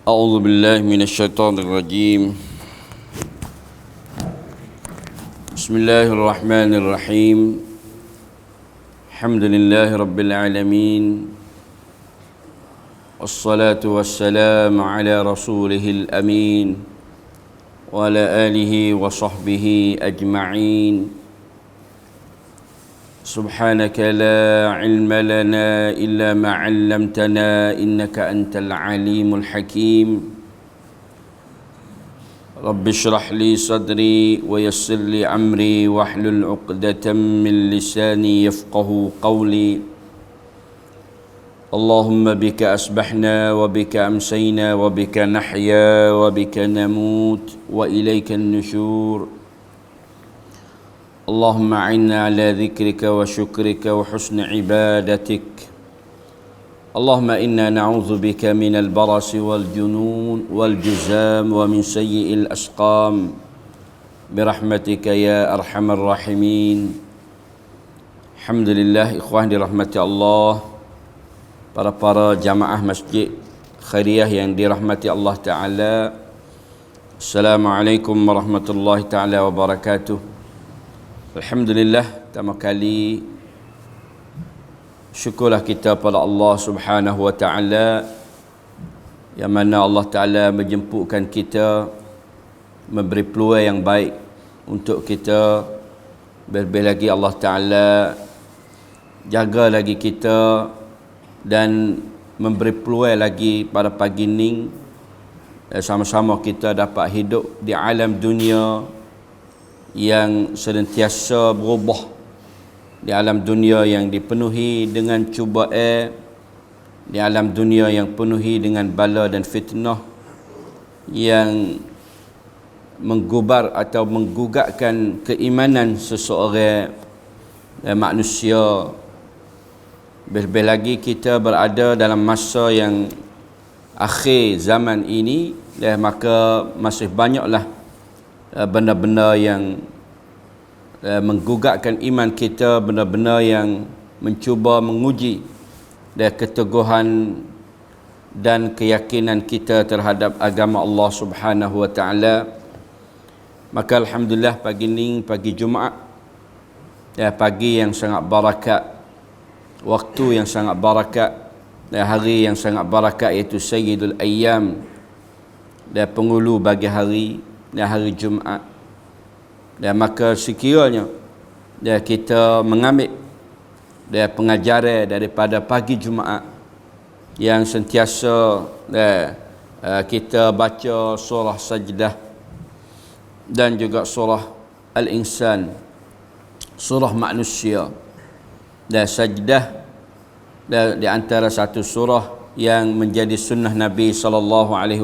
أعوذ بالله من الشيطان الرجيم. بسم الله الرحمن الرحيم. الحمد لله رب العالمين، والصلاة والسلام على رسوله الأمين وعلى آله وصحبه أجمعين. سبحانك لا علم لنا إلا ما علمتنا إنك أنت العليم الحكيم. رب اشرح لي صدري ويسر لي أمري واحلل عقدة من لساني يفقه قولي. اللهم بك أصبحنا وبك أمسينا وبك نحيا وبك نموت وإليك النشور. اللهم أعنا على ذكرك وشكرك وحسن عبادتك. اللهم إنا نعوذ بك من البرص والجنون والجذام ومن سيء الأسقام برحمتك يا أرحم الراحمين. الحمد لله إخوان dirahmati Allah, para jamaah masjid khairiyah yang dirahmati Allah Ta'ala. Assalamualaikum warahmatullahi ta'ala wabarakatuh. Alhamdulillah, pertama kali syukurlah kita pada Allah Subhanahu wa Ta'ala, yang mana Allah Ta'ala menjemputkan kita, memberi peluang yang baik untuk kita. Lebih lagi Allah Ta'ala jaga lagi kita dan memberi peluang lagi pada pagi ini, sama-sama kita dapat hidup di alam dunia yang senantiasa berubah, di alam dunia yang dipenuhi dengan cubaan, di alam dunia yang penuhi dengan bala dan fitnah yang menggubar atau menggugatkan keimanan seseorang manusia. Lebih lagi kita berada dalam masa yang akhir zaman ini, maka masih banyaklah benda-benda yang menggugatkan iman kita, benda-benda yang mencuba menguji keteguhan dan keyakinan kita terhadap agama Allah Subhanahu wa Ta'ala. Maka alhamdulillah pagi ini, pagi Jumaat, pagi yang sangat barakat, waktu yang sangat barakat, hari yang sangat barakat, iaitu Sayyidul Ayyam, penghulu bagi hari Jumaat. Dan maka sekiranya kita mengambil pengajaran daripada pagi Jumaat yang sentiasa kita baca surah Sajdah dan juga surah Al-Insan, surah manusia. Dan Sajdah di antara satu surah yang menjadi sunnah Nabi SAW,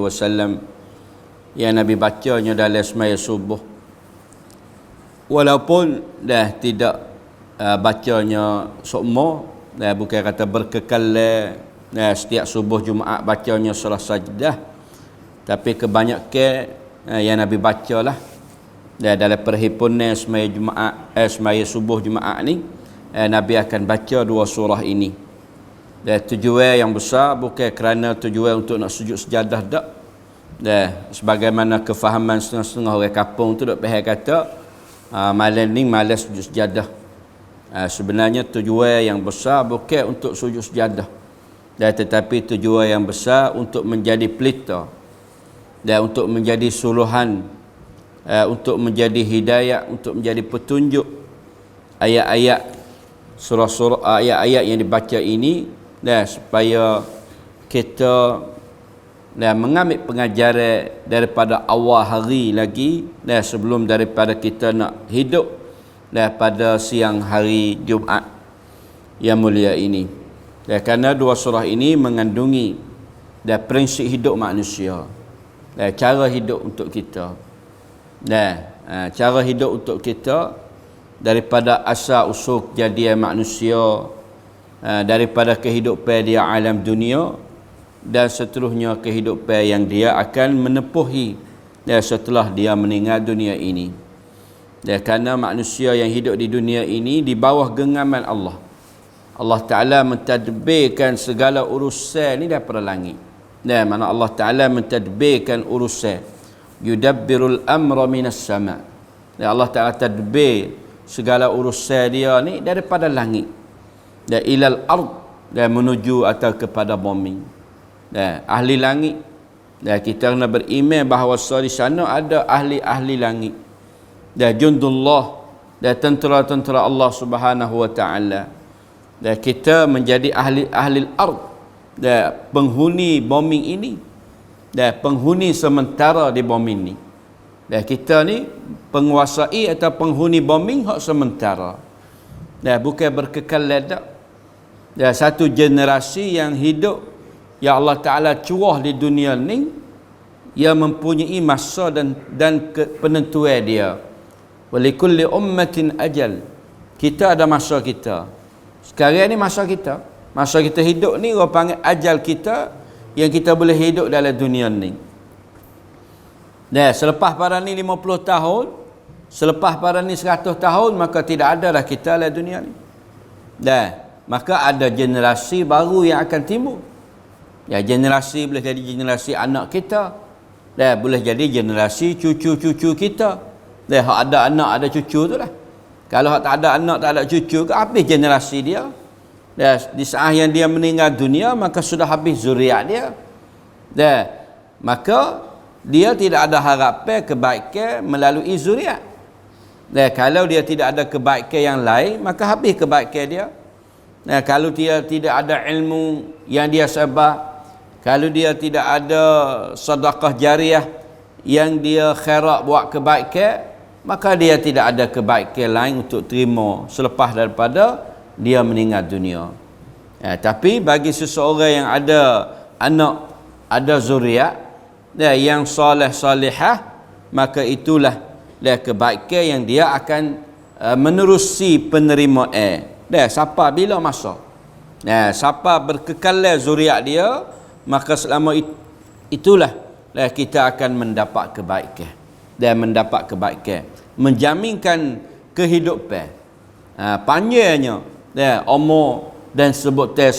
yang Nabi bacanya dalam semaya subuh, walaupun tidak bacanya semua, bukan kata berkekal setiap subuh Jumaat bacanya surah Sajdah, tapi kebanyakan yang Nabi bacalah dalam perhimpunan semaya Jumaat, semaya subuh Jumaat ni, Nabi akan baca dua surah ini. Dan tujuan yang besar bukan kerana tujuan untuk nak sujud sejadah, tak. Sebagaimana kefahaman setengah-setengah orang kampung tu dok faham kata malam ni malas sujud sejadah. Sebenarnya tujuan yang besar bukan untuk sujud sejadah, tetapi tujuan yang besar untuk menjadi pelita dan untuk menjadi suluhan, untuk menjadi hidayah, untuk menjadi petunjuk ayat-ayat surah-surah, ayat-ayat yang dibaca ini, supaya kita mengambil pengajaran daripada awal hari lagi, sebelum daripada kita nak hidup pada siang hari Jumaat yang mulia ini. Kerana dua surah ini mengandungi prinsip hidup manusia, cara hidup untuk kita, cara hidup untuk kita daripada asal usul kejadian manusia, daripada kehidupan dia alam dunia, dan seterusnya kehidupan yang dia akan menepuhi setelah dia meninggal dunia ini. Kerana manusia yang hidup di dunia ini di bawah genggaman Allah. Allah Ta'ala mentadbirkan segala urusan ni daripada langit. Mana Allah Ta'ala mentadbirkan urusan. Yudabbirul amra minas sama'. Allah Ta'ala tadbir segala urusan dia ni daripada langit. Dan ilal ard, dan menuju atau kepada bumi. Ahli langit. Dan kita kena beriman bahawa di sana ada ahli-ahli langit. Dan jundullah, dan tentera-tentera Allah Subhanahu wa Ta'ala. Dan kita menjadi ahli ard, dan penghuni bumi ini, dan penghuni sementara di bumi ini. Dan kita ni penguasai atau penghuni bumi hak sementara. Dan bukan berkekal tak. Dan satu generasi yang hidup, yang Allah Ta'ala curah di dunia ni, yang mempunyai masa dan penentuan dia. Walikulli ummatin ajal. Kita ada masa kita. Sekarang ni masa kita. Masa kita hidup ni orang panggil ajal kita, yang kita boleh hidup dalam dunia ni. Selepas pada ni 50 tahun, selepas pada ni 100 tahun, maka tidak ada dah kita dalam dunia ni. Maka ada generasi baru yang akan timbul. Generasi boleh jadi generasi anak kita. Boleh jadi generasi cucu-cucu kita. Hak ada anak, ada cucu tu lah. Kalau hak tak ada anak, tak ada cucu, habis generasi dia. Di saat yang dia meninggal dunia, maka sudah habis zuriat dia. Maka dia tidak ada harapan kebaikan melalui zuriat. Kalau dia tidak ada kebaikan yang lain, maka habis kebaikan dia. Kalau dia tidak ada ilmu yang dia sabar, kalau dia tidak ada sedekah jariah yang dia khairat buat kebaikan, maka dia tidak ada kebaikan lain untuk terima selepas daripada dia meninggal dunia. Tapi bagi seseorang yang ada anak, ada zuriat yang soleh-solehah, maka itulah kebaikan yang dia akan menerusi penerimaan. Siapa bila masa. Siapa berkekalan zuriat dia, maka selama itulah kita akan mendapat kebaikan. Dan mendapat kebaikan, menjaminkan kehidupan panjangnya umur dan sebutan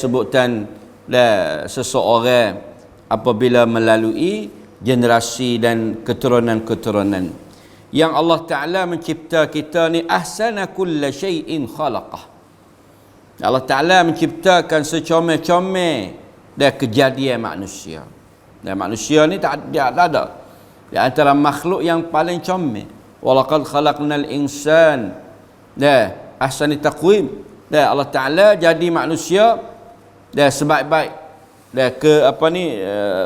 seseorang apabila melalui generasi dan keturunan-keturunan. Yang Allah Ta'ala mencipta kita ni ahsana kulla syai'in khalaqah. Allah Ta'ala menciptakan secomel-comel dan kejadian manusia. Dan manusia ni tak ada. Di antara makhluk yang paling comel. Walaqad khalaqnal insan ahsani taqwim. Allah Ta'ala jadi manusia sebaik-baik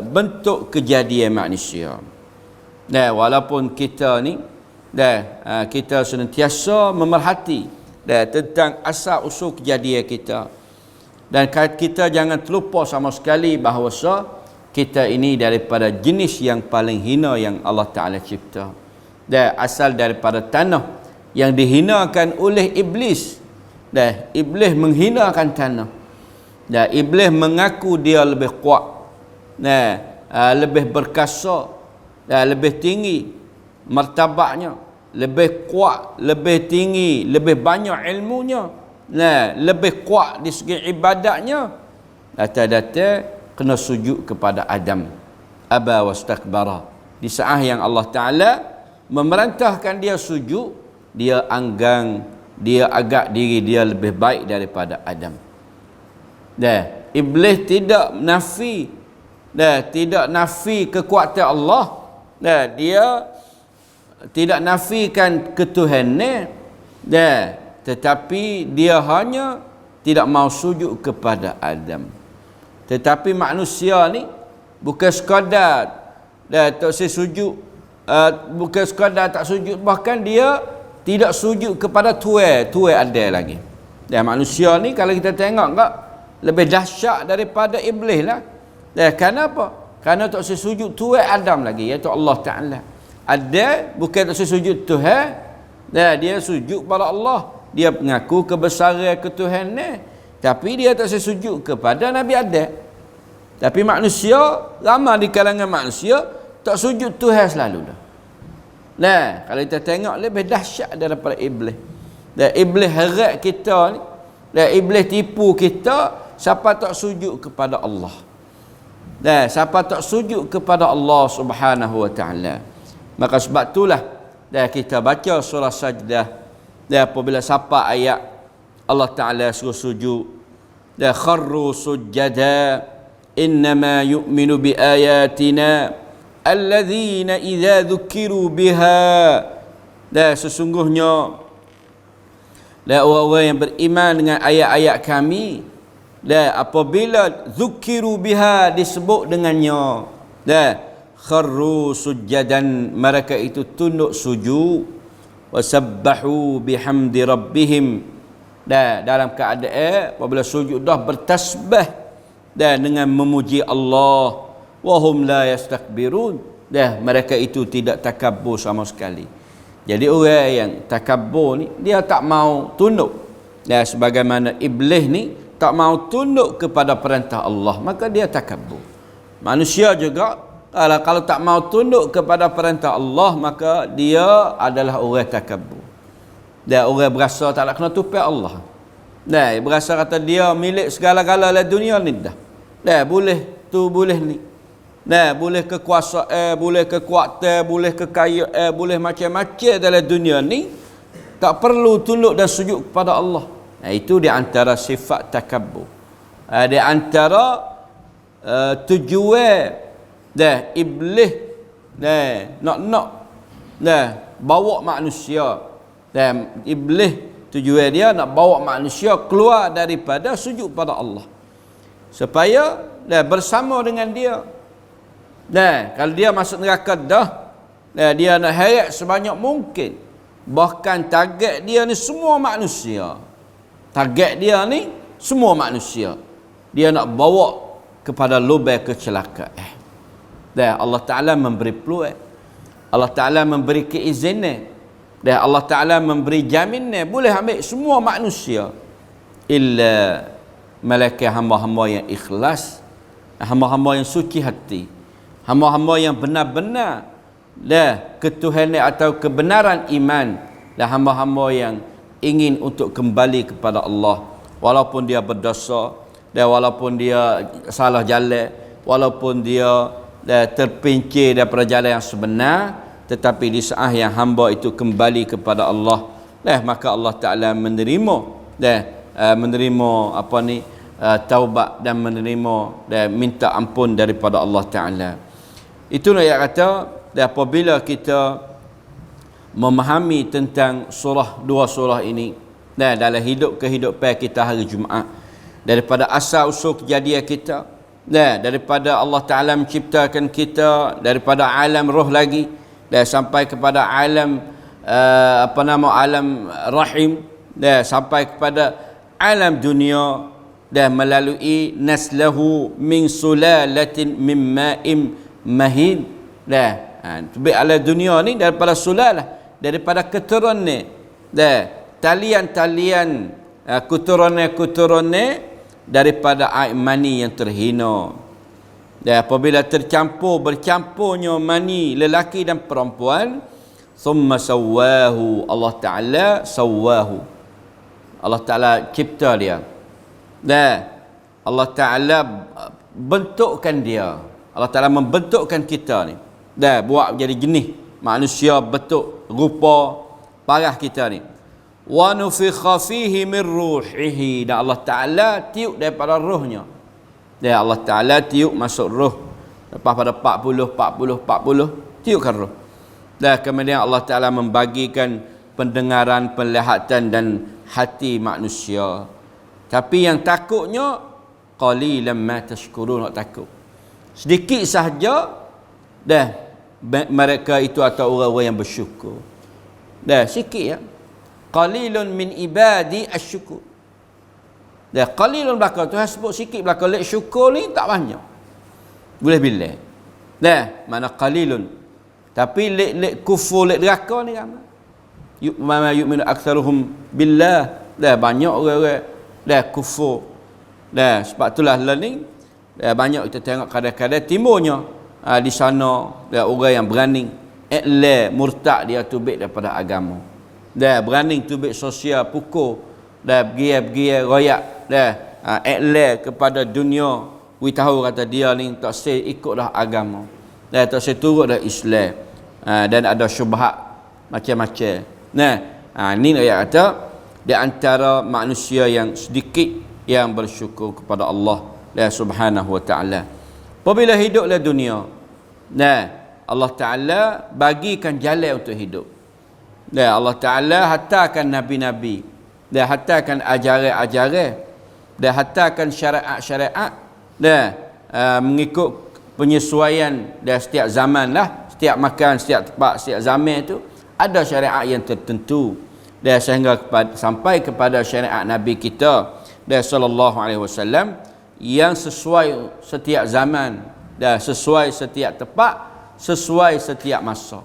bentuk kejadian manusia. Walaupun kita ni kita senantiasa memerhati tentang asal usul kejadian kita, dan kita jangan terlupa sama sekali bahawa kita ini daripada jenis yang paling hina yang Allah Ta'ala cipta. Asal daripada tanah yang dihinakan oleh iblis. Iblis menghinakan tanah. Iblis mengaku dia lebih kuat, lebih berkasa, lebih tinggi martabatnya, lebih kuat, lebih tinggi, lebih banyak ilmunya, lebih kuat di segi ibadatnya. Data-data kena sujud kepada Adam. Aba wastakbara. Di saat yang Allah Ta'ala memerintahkan dia sujud, dia anggang, dia agak diri dia lebih baik daripada Adam. Iblis tidak nafi kekuatan Allah. Dia tidak nafikan ketuhanan, tetapi dia hanya tidak mau sujud kepada Adam. Tetapi manusia ni bukan sekadar tak sujud, bukan sekadar tak sujud, bahkan dia tidak sujud kepada tuai ada lagi. Dan manusia ni kalau kita tengok tak, lebih dahsyat daripada iblis lah. Kenapa? Kerana tak sujud tuai Adam lagi, iaitu Allah Ta'ala. Ada bukan tak sujud Tuhan, dia sujud kepada Allah. Dia mengaku kebesaran ketuhanan, tapi dia tak sujud kepada Nabi Adam. Tapi manusia, ramai di kalangan manusia tak sujud Tuhan selalu dah. Kalau kita tengok lebih dahsyat daripada iblis. Iblis heret kita ni, iblis tipu kita, siapa tak sujud kepada Allah. Dah, siapa tak sujud kepada Allah Subhanahu wa taala. Maka sebab itulah dah kita baca surah Sajdah. Dah apabila siapa ayat Allah Taala suruh sujud, dah kharru sujada innama yu'minu bi ayatina alladzina idza dzukiru biha. Dah sesungguhnya dah orang-orang yang beriman dengan ayat-ayat kami, dah apabila zukiru biha disebut dengannya, dah kharru sujadan mereka itu tunduk sujud, wasabbahu bihamdi rabbihim, dah dalam keadaan apabila sujud dah bertasbih dah dengan memuji Allah, wahum la yastakbirun, dah mereka itu tidak takabur sama sekali. Jadi orang yang takabur ni dia tak mau tunduk, dah sebagaimana iblis ni tak mau tunduk kepada perintah Allah, maka dia takabur. Manusia juga kalau tak mau tunduk kepada perintah Allah, maka dia adalah orang takabur. Dia orang berasa tak nak kena tupai Allah. Dah berasa kata dia milik segala-gala dalam dunia ni dah. Dah boleh tu boleh ni. Dah boleh kekuasaan, boleh kekuatan, boleh kekayaan, boleh macam-macam dalam dunia ni, tak perlu tunduk dan sujud kepada Allah. Nah, itu di antara sifat takabur. Di antara tujuan dah iblis nak bawa manusia. Dan iblis tujuan dia nak bawa manusia keluar daripada sujud pada Allah, supaya bersama dengan dia. Kalau dia masuk neraka dah, dia nak heret sebanyak mungkin. Bahkan target dia ni semua manusia. Target dia ni semua manusia. Dia nak bawa kepada lubang kecelakaan. Allah Ta'ala memberi peluang. Allah Ta'ala memberi keizinan. Allah Ta'ala memberi jaminan boleh ambil semua manusia. Illa malaikat hamba-hamba yang ikhlas, hamba-hamba yang suci hati, hamba-hamba yang benar-benar ketuhanan atau kebenaran iman, dan hamba-hamba yang ingin untuk kembali kepada Allah walaupun dia berdosa, dan walaupun dia salah jalan, walaupun dia terpincir daripada jalan yang sebenar, tetapi di saat yang hamba itu kembali kepada Allah, maka Allah Ta'ala menerima taubat dan menerima dan minta ampun daripada Allah Ta'ala. Itulah yang kata, apabila kita memahami tentang dua surah ini dalam kehidupan kita hari Jumaat, daripada asal usul kejadian kita, daripada Allah Ta'ala menciptakan kita daripada alam roh lagi, sampai kepada alam alam rahim, sampai kepada alam dunia, melalui naslahu min sulalatin min ma'im mahin. Alam dunia ni daripada sulalah, daripada keturunan, talian-talian keturunan daripada air mani yang terhina. Dan apabila bercampurnya mani lelaki dan perempuan, thumma sawwahu, Allah Ta'ala sawwahu, Allah Ta'ala cipta dia, dan Allah Ta'ala bentukkan dia. Allah Ta'ala membentukkan kita ni, buat jadi jenis manusia, bentuk rupa parah kita ni. Wa nufikha fihi min ruhihi, dan Allah Ta'ala tiup daripada rohnya. Allah Ta'ala tiup masuk roh. Lepas pada 40 tiupkan roh. Kemudian Allah Ta'ala membagikan pendengaran, penglihatan dan hati manusia. Tapi yang takutnya, qalilan ma tashkurun, nak takut sedikit sahaja mereka itu atau orang-orang yang bersyukur. Sikit ya. Qalilun min ibadi asyukur. Qalilun belakang Tuhan sebut sikit belakang. Lek syukur ni tak banyak, boleh bilang. Mana qalilun. Tapi lek kufur, lek neraka ni ramai. Mama yu'minu aktsaruhum billah. Banyak orang-orang kufur. Sebab itulah learning, banyak kita tengok kadang-kadang timurnya di sana orang yang berani murtad, dia tubik daripada agama. Berani tubik sosial, pukul, pergi royak, kepada dunia, we tahu kata dia ni tak say ikut dah agama. Dan tak say turut dah Islam. Dan ada syubhat macam-macam. Nah, ni ayat kata di antara manusia yang sedikit yang bersyukur kepada Allah Subhanahu wa taala. Apabila hiduplah dunia, nah, Allah Taala bagikan jalan untuk hidup. Dan Allah Taala hantarkan nabi-nabi, dan hantarkan ajaran-ajaran, dan hantarkan syariat-syariat, dan mengikut penyesuaian dan setiap zaman lah, setiap makan, setiap tempat, setiap zaman itu ada syariat yang tertentu. Dan sehingga sampai kepada syariat Nabi kita dan sallallahu alaihi wasallam yang sesuai setiap zaman dan sesuai setiap tempat, sesuai setiap masa.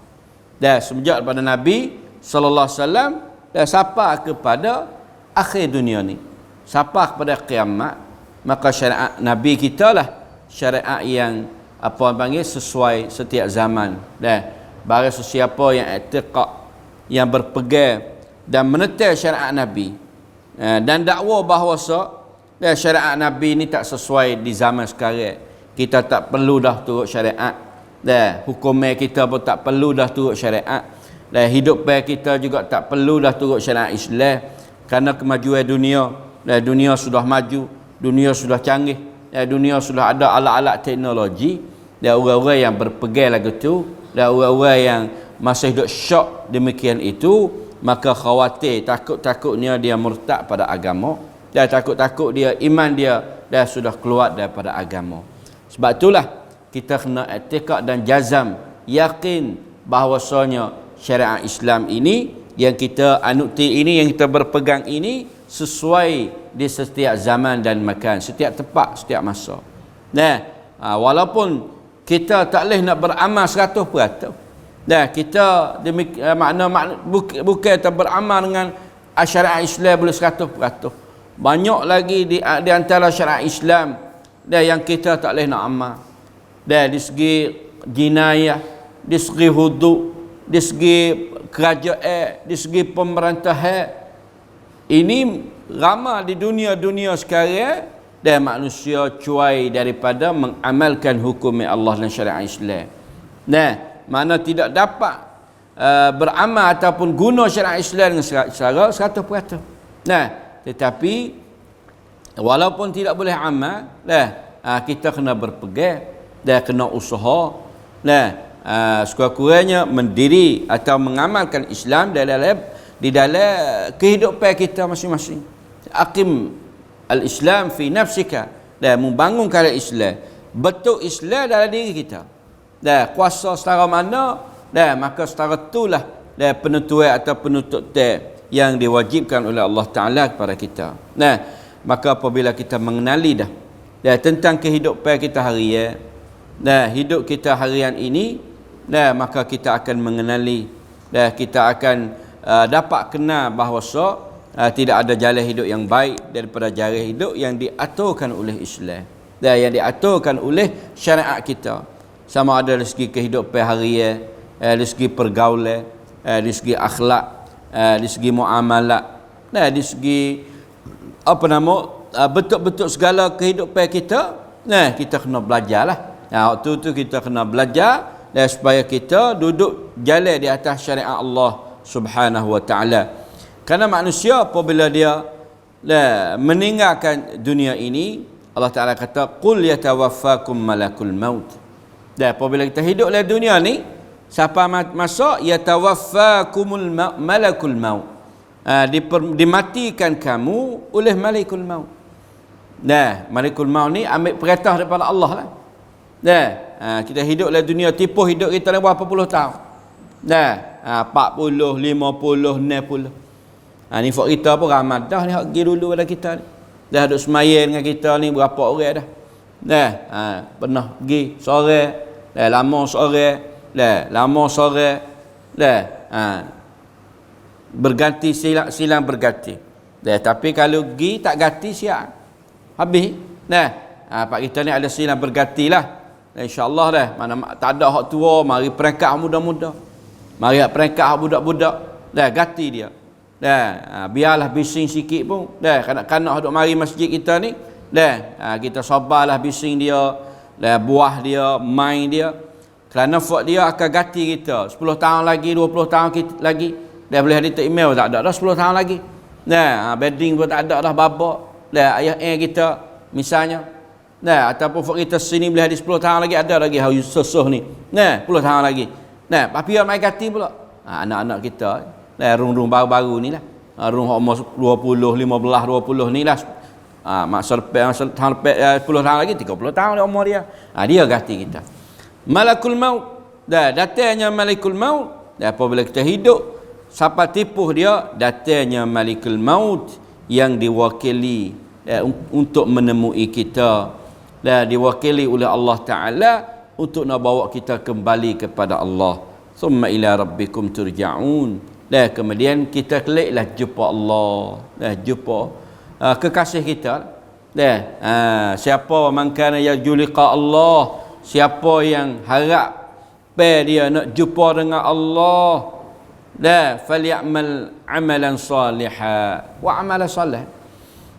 Dan semenjak daripada Nabi sallallahu alaihi wasallam dan sampai kepada akhir dunia ni, sampai kepada kiamat, maka syariat Nabi kita lah syariat yang apa panggil sesuai setiap zaman. Dan barang sesiapa yang i'tiqad, yang berpegang dan menetap syariat Nabi dan dakwa bahawa syariat Nabi ni tak sesuai di zaman sekarang, kita tak perlu dah turut syariat, dan hukumnya kita pun tak perlu dah turut syariat, dan hidup kita juga tak perlu dah turut syariat Islam, kerana kemajuan dunia, dan dunia sudah maju, dunia sudah canggih, dan dunia sudah ada alat-alat teknologi. Dan orang-orang yang berpegang lagu tu, dan orang-orang yang masih hidup syok demikian itu, maka khawatir, takut-takutnya dia murtad pada agama, dan takut-takut dia iman dia dah sudah keluar daripada agama. Sebab itulah kita kena i'tiqad dan jazam, yakin bahawasanya syariat Islam ini yang kita anuti ini, yang kita berpegang ini sesuai di setiap zaman dan makan, setiap tempat, setiap masa. Nah, walaupun kita tak boleh nak beramal 100%. Nah, kita makna bukan kita beramal dengan syariat Islam boleh 100%. Banyak lagi di antara syariat Islam yang kita tak boleh nak amal. Dan di segi jinayah, di segi hudud, di segi kerajaan, di segi pemerintahan, ini ramai di dunia sekarang, dan manusia cuai daripada mengamalkan hukum Allah dan syariat Islam. Nah, mana tidak dapat beramal ataupun guna syariat Islam dengan secara 100%. Nah, tetapi walaupun tidak boleh amal, kita kena berpegang dan kena usaha, sekurang-kurangnya mendiri atau mengamalkan Islam di dalam kehidupan kita masing-masing. Aqim al-Islam fi nafsika, dan membangunkan Islam, betul Islam dalam diri kita. Dan kuasa setara mana, dan maka setara itulah dan penentuan atau penuntut yang diwajibkan oleh Allah Ta'ala kepada kita. Nah, maka apabila kita mengenali dah tentang kehidupan kita harian, hidup kita harian ini, maka kita akan mengenali, kita akan dapat kenal bahawa tidak ada jalan hidup yang baik daripada jalan hidup yang diaturkan oleh Islam, yang diaturkan oleh syariat kita. Sama ada dari segi kehidupan harian, dari segi pergaulan, dari segi akhlak, dari segi muamalat, dari segi betul-betul segala kehidupan kita. Kita kena belajarlah. Waktu tu kita kena belajar, dan supaya kita duduk jalan di atas syariat Allah Subhanahu wa taala. Kerana manusia apabila dia meninggalkan dunia ini, Allah Taala kata qul yatawaffakum malakul maut. Dan apabila kita hidup dalam dunia ni, siapa masa yatawaffakumul malakul maut, dimatikan kamu oleh malakul maut. Malakul maut ni ambil perintah daripada Allah lah. Kita hidup dalam dunia, tipu hidup kita dalam berapa puluh tahun. 40, 50, 60. Ni fak kita pun ramai dah ni, hak pergi dulu pada kita ni. Dah duduk semayang dengan kita ni berapa orang dah. Pernah pergi sore, lama sore, lama sore, berganti silang berganti. Tapi kalau pergi tak ganti siap habis. Pak kita ni ada silang berganti lah. InsyaAllah dah, mana tak ada hak tua, mari perangkat muda-muda, mari perangkat hak budak-budak, ganti dia. Biarlah bising sikit pun, kanak-kanak duk mari masjid kita ni, Kita sabarlah bising dia, buah dia, main dia. Kerana fak dia akan ganti kita 10 tahun lagi, 20 tahun lagi. Dia boleh edit email tak ada dah 10 tahun lagi. Bedding pun tak ada dah babak. Ayah kita misalnya. Ataupun fak kita sini boleh hadis 10 tahun lagi ada lagi hau susuh ni. 10 tahun lagi. Papi mai ganti pula. Anak-anak kita rung-rung baru-baru ni lah. Rung umur 20, 15, 20 ni lah. Masa tahun lepas 10 tahun lagi 30 tahun dia umur dia. Dia ganti kita. Malakul maut. Datangnya malakul maut. Apabila kita hidup sampai tipuh dia, datangnya malakul maut yang diwakili untuk menemui kita. Diwakili oleh Allah Ta'ala untuk nak bawa kita kembali kepada Allah. Summa ila rabbikum turja'un. Kemudian kita keliklah jumpa Allah. Jumpa kekasih kita. Siapa man kana yarju liqa Allah, siapa yang harap dia nak jumpa dengan Allah, falyamal amalan salihan wa amala salih.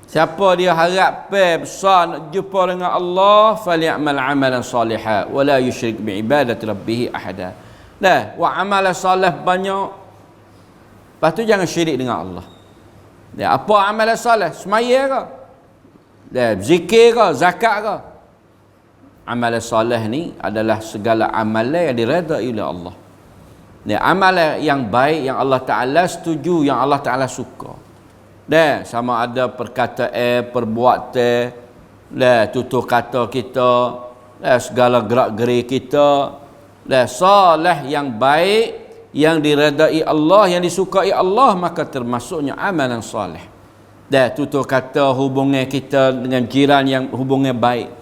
Siapa dia harap besar nak jumpa dengan Allah, falyamal amalan salihan wa la yusyrik bi ibadati rabbih ahada. Wa amala salih banyak. Lepas tu jangan syirik dengan Allah. Apa amalan salih? Semaya ke? Zikir ke? Zakat ke? Amalan salih ni adalah segala amalan yang diredai oleh Allah. Amalan yang baik yang Allah Ta'ala setuju, yang Allah Ta'ala suka. Sama ada perkataan, perbuatan, tutur kata kita, segala gerak-gerik kita, salih yang baik, yang diredai Allah, yang disukai Allah, maka termasuknya amalan salih. Tutur kata, hubungan kita dengan jiran yang hubungan baik,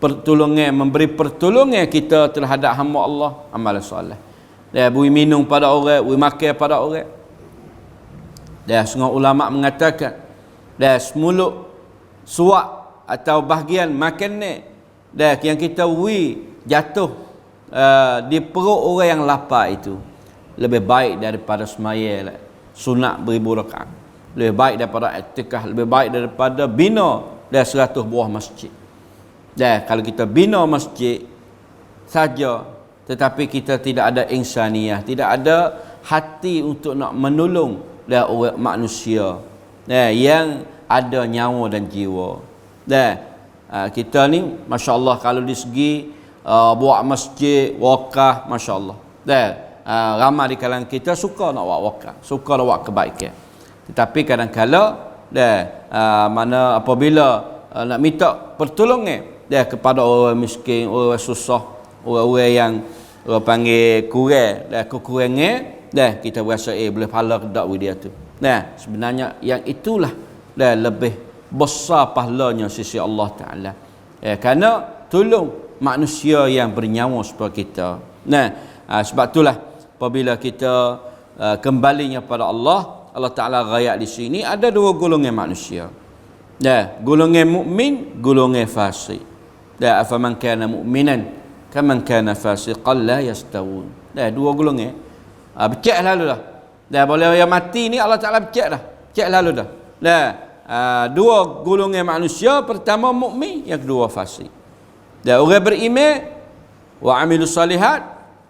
pertolongan, memberi pertolongan kita terhadap hamba Allah, amalan salih. Beri minum pada orang, beri makan pada orang. Setengah ulama mengatakan semuluk suak atau bahagian makanan yang kita jatuh di perut orang yang lapar itu lebih baik daripada semaya sunat beribu rakaat, lebih baik daripada i'tikaf, lebih baik daripada bina 100 buah masjid. Kalau kita bina masjid saja tetapi kita tidak ada insaniah, tidak ada hati untuk nak menolong orang manusia yang ada nyawa dan jiwa. Kita ni masya-Allah kalau di segi buat masjid, wakaf, masya-Allah. Ramai di kalangan kita suka nak buat wakaf, suka nak buat kebaikan. Tetapi kadang-kala mana apabila nak minta pertolongan kepada orang miskin, orang susah, orang yang orang panggil kurang, kekurangan, kita berasa boleh pahala ke tak dia tu. Sebenarnya yang itulah lebih besar pahalanya sisi Allah Ta'ala. Kerana tolong manusia yang bernyawa seperti kita. Sebab itulah apabila kita kembalinya pada Allah, Allah Ta'ala rakyat di sini ada dua golongan manusia. Golongan mukmin, golongan fasik. Afaman kana mu'minan kaman kana fasiqan la yastawun. Dua golongan. Becek lalu dah. Boleh yang mati ni Allah Ta'ala becek dah. Becek lalu dah. Dua golongan manusia, pertama mukmin, yang kedua fasik. Orang beriman wa amilus salihat,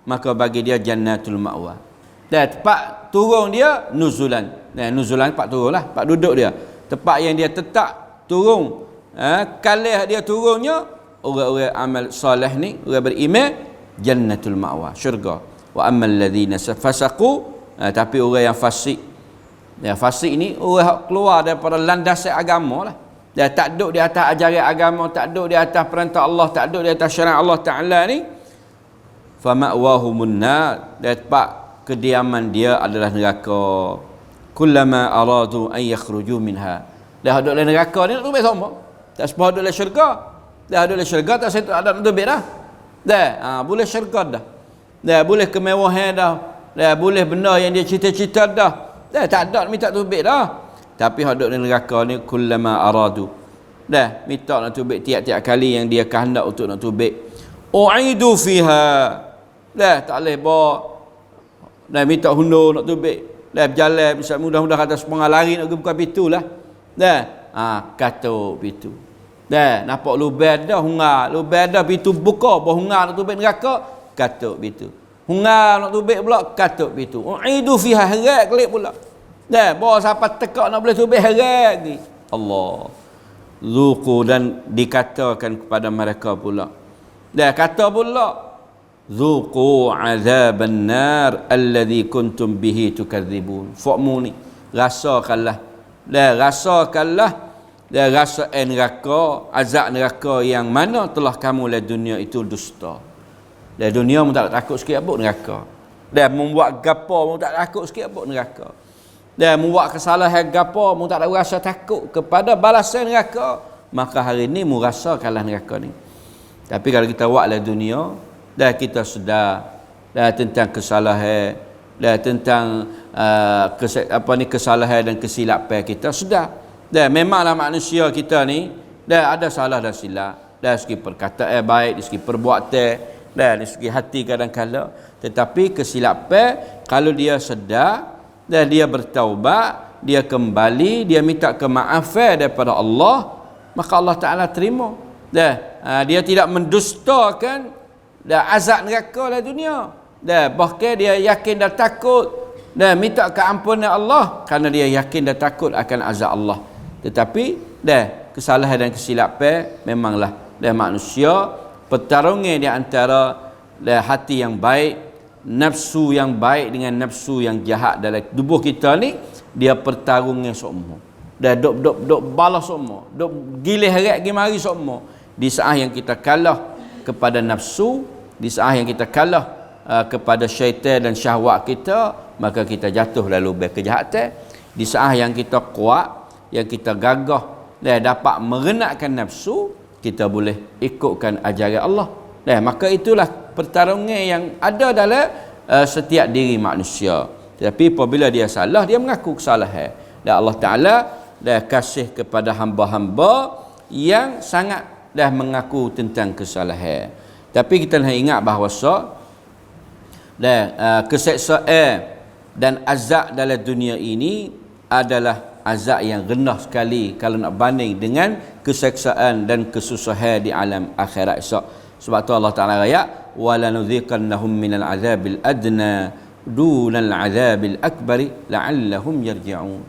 maka bagi dia jannatul ma'wa. Tempat turun dia nuzulan. Nuzulan tempat turun lah, tempat duduk dia. Tempat yang dia tetap turun. Kalih dia turunnya, orang-orang amal soleh ni, orang beriman, jannatul ma'wa, syurga. Wa ammal ladzina fasaqu, tapi orang yang fasik. Fasik ni orang keluar daripada landasan agama lah. Dia tak duduk di atas ajaran agama, tak duduk di atas perintah Allah, tak duduk di atas syariat Allah Ta'ala ni. Fa ma'wahumun nar, tempat kediaman dia adalah neraka. Kullama aradu an yakhruju minha. Dah duduk dalam neraka ni nak tubik sama. Tak sepah duduk dalam syurga. Dah duduk dalam syurga tak ada nak tubik dah. Boleh syurga dah. Boleh kemewahan dah. Boleh benda yang dia cita-cita dah. Tak ada minta tubik dah. Tapi hak duduk dalam neraka ni kullama aradu. Minta nak tubik tiap-tiap kali yang dia kehendak untuk nak tubik. U'idu fiha. Tak boleh bawa. Minta hundur nak tubik. Berjalan bisa mudah-mudah kata sepengah lari nak pergi buka pintu lah. Katuk pintu. Dah nampak lubang dah hungar, lubang dah pintu buka, bah hungar nak tubik neraka, katuk pintu. Hungar nak tubik pula, katuk pintu. Uidu fiha harak kelip pula. Dah bawa siapa tekak nak boleh tubik harak ni. Allah. Zuqu, dan dikatakan kepada mereka pula. Dah kata pula, zuqu azaban nar alladhi kuntum bihi tukadzibun. Fa'mu ni, rasakanlah. Dah rasakanlah. Dan rasa neraka, azab neraka yang mana telah kamu oleh dunia itu dusta. Dan dunia mu tak takut sikit apa neraka. Dan membuat gapo mu tak takut sikit apa neraka. Dan membuat kesalahan gapo mu tak ada rasa takut kepada balasan neraka. Maka hari ini mu rasakanlah neraka ni. Tapi kalau kita buatlah dunia, dah kita sedar dah tentang kesalahan, dah tentang kesalahan dan kesilapan kita sedar. Dan memanglah manusia kita ni dah ada salah dan silap, dari segi perkataan baik, dari segi perbuatan, dan dari segi hati kadang-kala. Tetapi kesilapan kalau dia sedar dan dia bertaubat, dia kembali, dia minta kemaafan daripada Allah, maka Allah Taala terima. Dan dia tidak mendustakan dan azab neraka dalam dunia. Dan bahkan dia yakin dan takut dan minta keampunan Allah kerana dia yakin dan takut akan azab Allah. Tetapi dah kesalahan dan kesilapan memanglah dah manusia pertarungan di antara dah hati yang baik, nafsu yang baik dengan nafsu yang jahat dalam tubuh kita ni, dia pertarungan semua. Dah dok balas semua, dok gilih harat gi mari semua. Di saat yang kita kalah kepada nafsu, di saat yang kita kalah kepada syaitan dan syahwat kita, maka kita jatuh lalu berkejahatan. Di saat yang kita kuat, yang kita gagah dan dapat merenakkan nafsu, kita boleh ikutkan ajaran Allah. Maka itulah pertarungan yang ada dalam setiap diri manusia. Tapi apabila dia salah, dia mengaku kesalahan. Dan Allah Ta'ala dah kasih kepada hamba-hamba yang sangat dah mengaku tentang kesalahan. Tapi kita nak ingat bahawa keseksaan dan azab dalam dunia ini adalah azab yang rendah sekali kalau nak banding dengan keseksaan dan kesusahan di alam akhirat esok. Sebab tu Allah Taala ayat wala nudziqannahum minal azabil adna dunal azabil akbari la'allahum yarji'un.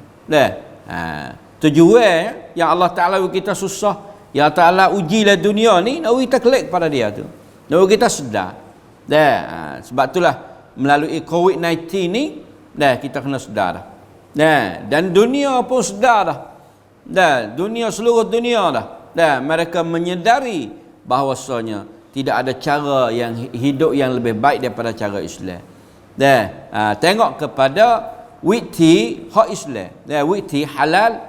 Tujuan yang Allah Taala kita susah, yang Taala ujilah dunia ni nak kita klik pada dia tu. Nak kita sedar. Sebab itulah melalui COVID-19 ni kita kena sedar dah. Dan dunia pun sedar dah. Dunia, seluruh dunia dah. Mereka menyedari bahawasanya tidak ada cara yang hidup yang lebih baik daripada cara Islam. Tengok kepada witi hak Islam. Witi halal.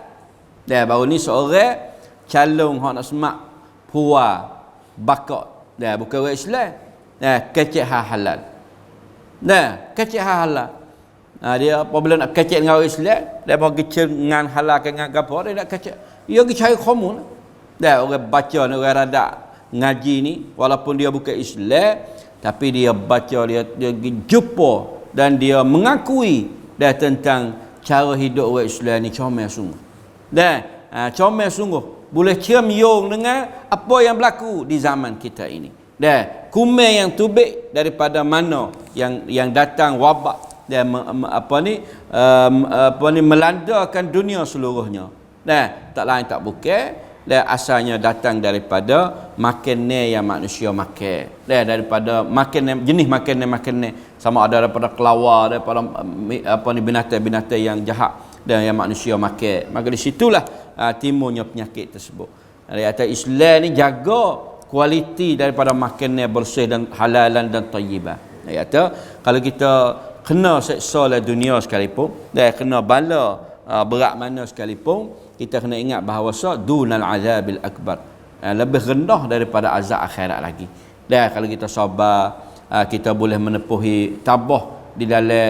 Baru ni seorang calon hak nak semak puas bakat. Bukan orang Islam. Kecek hak halal. Kecek hak halal. Dia apabila nak kecek dengan orang Islam, dia bagi cengan halal dengan gapo, dia nak kecek. Dia pergi cari komun. Orang baca ni, orang radak ngaji ni, walaupun dia bukan Islam, tapi dia baca, dia jumpa dan dia mengakui tentang cara hidup orang Islam ni comel sungguh. Comel sungguh. Boleh cium-yung dengan apa yang berlaku di zaman kita ini. Kumai yang tubik daripada mana yang datang wabak dan melandakan dunia seluruhnya. Tak lain tak bukan, asalnya datang daripada makanan yang manusia makan. Daripada makanan, jenis makanan sama ada daripada kelawar, daripada binatang-binatang yang jahat dan yang manusia makan. Maka di situlah timbulnya penyakit tersebut. Kata Islam ni jaga kualiti daripada makanan bersih dan halalan dan tayyiban. Kata kalau kita kena seksa dalam dunia sekalipun, dan kena bala berat mana sekalipun, kita kena ingat bahawa dunal azabil akbar, lebih rendah daripada azab akhirat lagi. Dan kalau kita sabar, kita boleh menepuhi tabah di dalam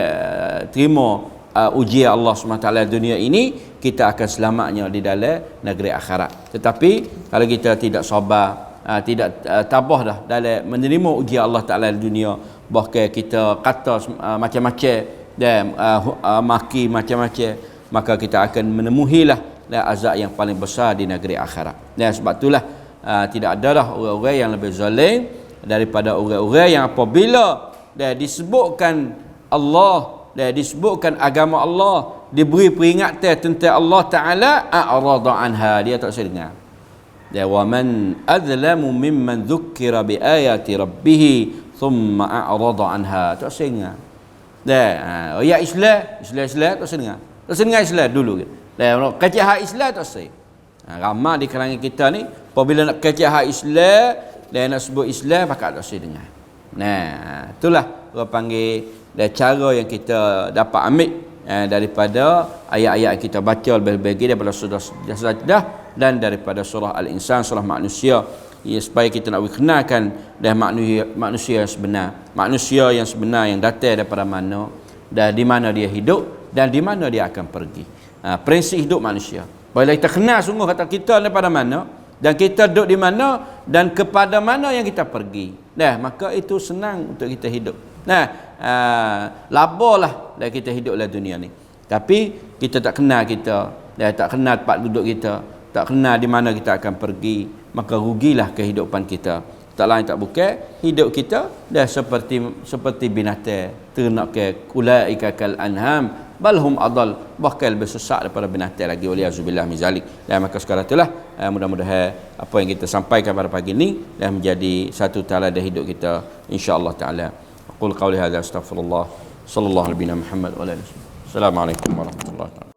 terima ujian Allah SWT dunia ini, kita akan selamatnya di dalam negeri akhirat. Tetapi kalau kita tidak sabar, tidak tabah dah dalam menerima ujian Allah Ta'ala di dunia, bahkan kita kata macam-macam dan maki macam-macam, maka kita akan menemuilah dan azab yang paling besar di negeri akhirat. Dan sebab itulah tidak adalah orang-orang yang lebih zalim daripada orang-orang yang apabila dia disebutkan Allah, dia disebutkan agama Allah, diberi peringatan tentang Allah Ta'ala, a'rada anha, dia tak usah dengar. Ya, wa man azlamu mimman dhukkira bi ayati rabbih thumma a'rada anha, tak usah dengar. Ya Islam tak usah dengar. Tak usah dengar Islam dulu. Kecil hak Islam tak usah. Ramai di kalangan kita ni apabila nak kecil hak Islam dan nak sebut Islam pakak tak usah dengar. Nah, itulah orang panggil dan cara yang kita dapat ambil daripada ayat-ayat kita baca lebih-lebih daripada surah Sajdah dan daripada surah Al-Insan, surah manusia, ya, supaya kita nak kenalkan dan manusia yang sebenar, manusia yang sebenar yang datang daripada mana dan di mana dia hidup dan di mana dia akan pergi. Prinsip hidup manusia. Bila kita kenal sungguh kata kita daripada mana dan kita duduk di mana dan kepada mana yang kita pergi, maka itu senang untuk kita hidup. Labarlah dan kita hidup dalam dunia ni. Tapi kita tak kenal kita, tak kenal tempat duduk kita, tak kenal di mana kita akan pergi, maka rugilah kehidupan kita. Tak lain tak bukan hidup kita dah seperti binatang, ternak ke ulaika kal anham balhum adal, bahkan lebih sesat daripada binatang lagi, waliyazubillah min zalik. Dan maka sekarang itulah mudah-mudahan apa yang kita sampaikan pada pagi ini dah menjadi satu teladan hidup kita insya-Allah taala. Aqul qawli hadza astaghfirullah sallallahu alaihi wa sallam. Assalamualaikum warahmatullahi wabarakatuh.